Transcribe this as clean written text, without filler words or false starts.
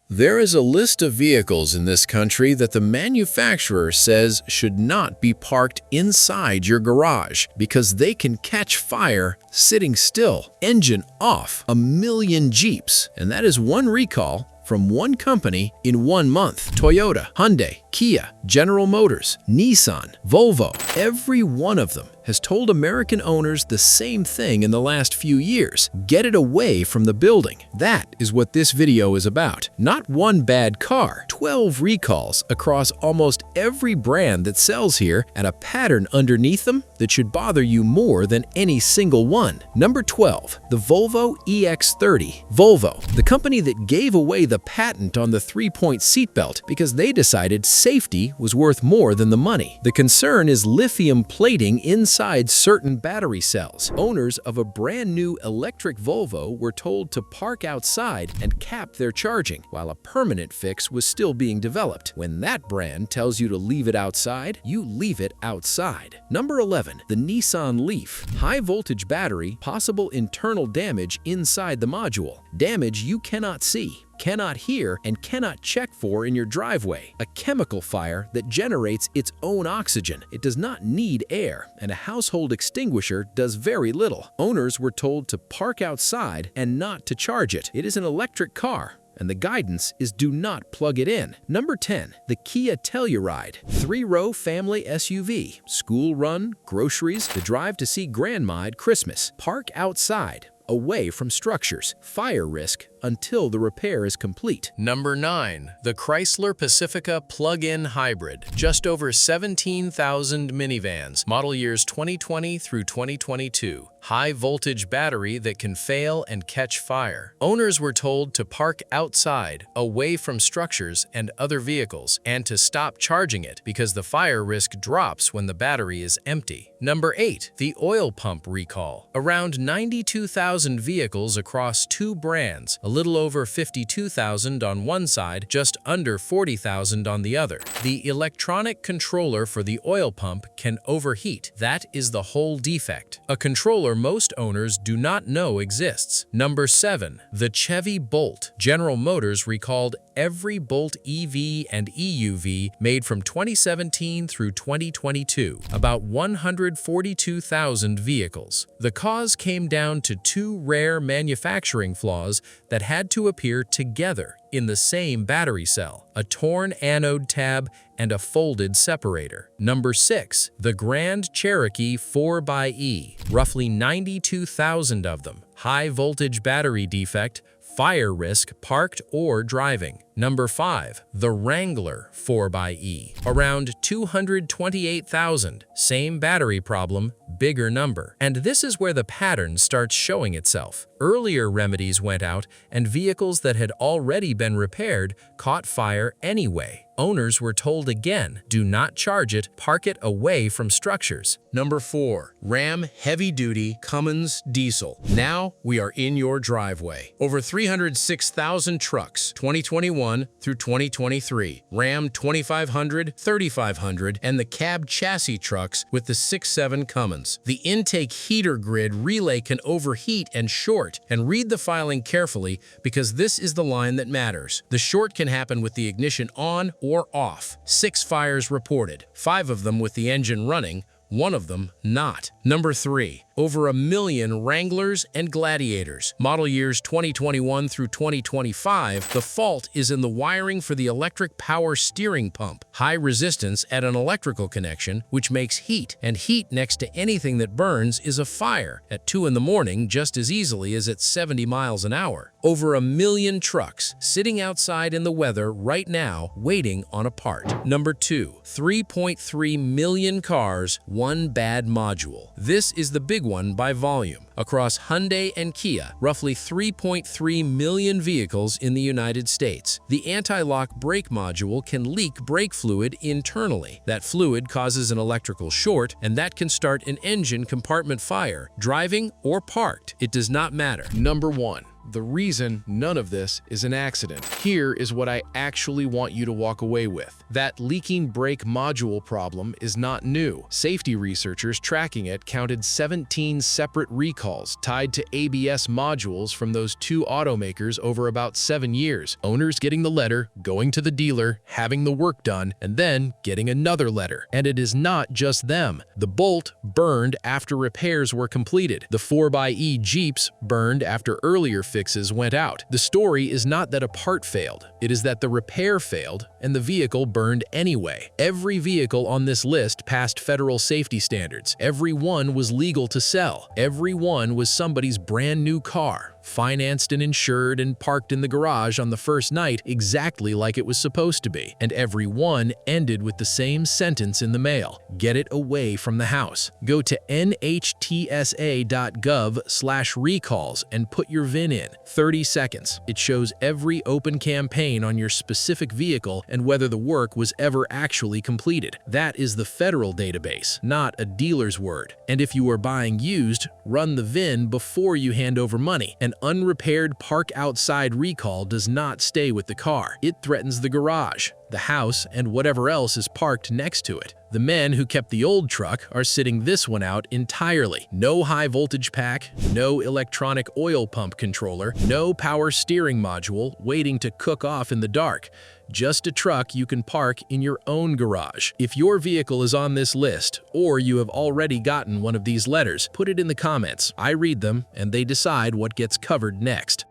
There is a list of vehicles in this country that the manufacturer says should not be parked inside your garage because they can catch fire sitting still, engine off, a million Jeeps, and that is one recall from one company in 1 month. Toyota, Hyundai, Kia, General Motors, Nissan, Volvo, every one of them has told American owners the same thing in the last few years. Get it away from the building. That is what this video is about. Not one bad car, 12 recalls across almost every brand that sells here, and a pattern underneath them that should bother you more than any single one. Number 12, the Volvo EX30. Volvo, the company that gave away the patent on the 3-point seatbelt because they decided safety was worth more than the money. The concern is lithium plating inside certain battery cells. Owners of a brand new electric Volvo were told to park outside and cap their charging, while a permanent fix was still being developed. When that brand tells you to leave it outside, you leave it outside. Number 11, the Nissan Leaf. High voltage battery, possible internal damage inside the module. Damage you cannot see, cannot hear, and cannot check for in your driveway. A chemical fire that generates its own oxygen. It does not need air, and a household extinguisher does very little. Owners were told to park outside and not to charge it. It is an electric car, and the guidance is do not plug it in. Number 10, the Kia Telluride. 3-row family SUV. School run, groceries, the drive to see grandma at Christmas. Park outside, away from structures. Fire risk until the repair is complete. Number 9, the Chrysler Pacifica plug-in hybrid. Just over 17,000 minivans, model years 2020 through 2022. High voltage battery that can fail and catch fire. Owners were told to park outside, away from structures and other vehicles, and to stop charging it because the fire risk drops when the battery is empty. Number 8, the oil pump recall. Around 92,000 vehicles across 2 brands, a little over 52,000 on one side, just under 40,000 on the other. The electronic controller for the oil pump can overheat. That is the whole defect. A controller most owners do not know exists. Number 7, the Chevy Bolt. General Motors recalled every Bolt EV and EUV made from 2017 through 2022, about 142,000 vehicles. The cause came down to 2 rare manufacturing flaws that had to appear together in the same battery cell: a torn anode tab and a folded separator. Number 6, the Grand Cherokee 4xe. Roughly 92,000 of them. High voltage battery defect, fire risk parked or driving. Number 5, the Wrangler 4xe. Around 228,000. Same battery problem, bigger number. And this is where the pattern starts showing itself. Earlier remedies went out, and vehicles that had already been repaired caught fire anyway. Owners were told again, do not charge it, park it away from structures. Number 4, Ram Heavy Duty Cummins Diesel. Now we are in your driveway. Over 306,000 trucks, 2021 through 2023. Ram 2500, 3500, and the cab chassis trucks with the 6.7 Cummins. The intake heater grid relay can overheat and short, and read the filing carefully because this is the line that matters. The short can happen with the ignition on or off. 6 fires reported, 5 of them with the engine running, 1 of them not. Number 3, over 1 million Wranglers and Gladiators. Model years 2021 through 2025, the fault is in the wiring for the electric power steering pump. High resistance at an electrical connection, which makes heat, and heat next to anything that burns is a fire at 2 in the morning just as easily as at 70 miles an hour. Over 1 million trucks sitting outside in the weather right now waiting on a part. Number 2, 3.3 million cars, 1 bad module. This is the big one by volume. Across Hyundai and Kia, roughly 3.3 million vehicles in the United States. The anti-lock brake module can leak brake fluid internally. That fluid causes an electrical short, and that can start an engine compartment fire, driving or parked. It does not matter. Number 1, The reason none of this is an accident. Here is what I actually want you to walk away with. That leaking brake module problem is not new. Safety researchers tracking it counted 17 separate recalls tied to ABS modules from those two automakers over about 7 years. Owners getting the letter, going to the dealer, having the work done, and then getting another letter. And it is not just them. The Bolt burned after repairs were completed. The 4xe Jeeps burned after earlier fixes went out. The story is not that a part failed. It is that the repair failed and the vehicle burned anyway. Every vehicle on this list passed federal safety standards. Every one was legal to sell. Every one was somebody's brand new car, financed and insured and parked in the garage on the first night exactly like it was supposed to be. And every one ended with the same sentence in the mail: get it away from the house. Go to nhtsa.gov/recalls and put your VIN in. 30 seconds. It shows every open campaign on your specific vehicle and whether the work was ever actually completed. That is the federal database, not a dealer's word. And if you are buying used, run the VIN before you hand over money. An unrepaired park outside recall does not stay with the car. It threatens the garage, the house, and whatever else is parked next to it. The men who kept the old truck are sitting this one out entirely. No high voltage pack, no electronic oil pump controller, no power steering module waiting to cook off in the dark. Just a truck you can park in your own garage. If your vehicle is on this list, or you have already gotten one of these letters, put it in the comments. I read them, and they decide what gets covered next.